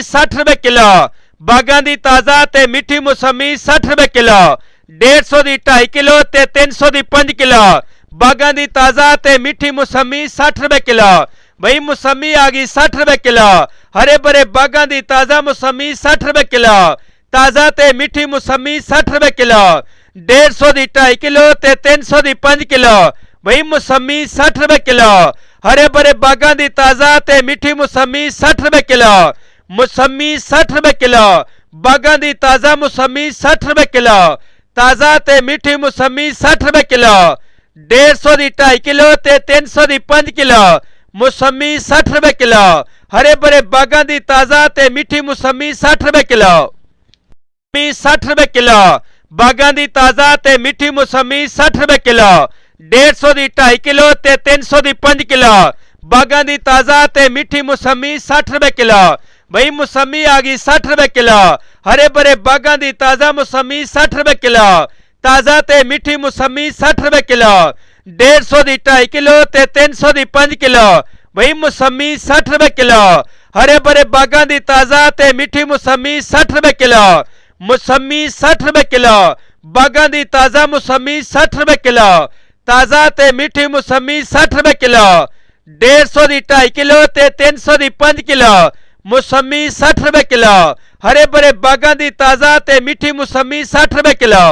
60 रुपए किलो। बागां दी ताज़ा ते मिठी मौसमी 60 रुपए किलो। 150 दी 2.5 किलो ते 300 दी 5 किलो। बागां दी ताज़ा ते मिठी मौसमी 60 रुपए किलो। भाई मौसमी आ गई 60 रुपए किलो। हरे भरे बागां दी ताज़ा मौसमी 60 रुपए किलो। ताज़ा ते मिठी मौसमी 60 रुपए किलो। 150 दी 2.5 किलो ते 300 दी 5 किलो। भाई मौसमी 60 रुपए किलो। हरे भरे बागां दी ताज़ा ते मिठी मौसमी 60 रुपए किलो। मौसमी 60 रुपए किलो। बागां दी ताज़ा मौसमी 60 रुपए किलो। ताज़ा ते मिठी मौसमी 60 रुपए किलो। 150 दी 2.5 किलो ते 300 दी 5 किलो। मौसमी 60 रुपए किलो। हरे भरे बागां दी ताज़ा ते मिठी मौसमी 60 रुपए किलो। 60 रुपए किलो। बागां दी ताज़ा ते मिठी मौसमी 60 रुपए किलो। 150 दी 2.5 किलो ते 300 दी 5 किलो। बागां दी ताज़ा ते मिठी मौसमी 60 रुपए किलो। भाई मौसमी आ गई 60 रुपए किलो। हरे भरे बागां दी ताज़ा मौसमी 60 रुपए किलो। ताज़ा ते मिठी मौसमी 60 रुपए किलो। 150 दी 2.5 किलो ते 300 दी 5 किलो। भाई मौसमी 60 रुपए किलो। हरे भरे बागां दी ताज़ा ते मिठी मौसमी 60 रुपए किलो। मौसमी 60 रुपए किलो। बागां दी ताज़ा मौसमी 60 रुपए किलो। ताज़ा ते मिठी मौसमी 60 रुपए किलो। 150 दी 2.5 किलो ते 300 दी 5 किलो। मौसमी 60 रुपए किलो। हरे भरे बागां दी ताज़ा ते मिठी मौसमी 60 रुपए किलो।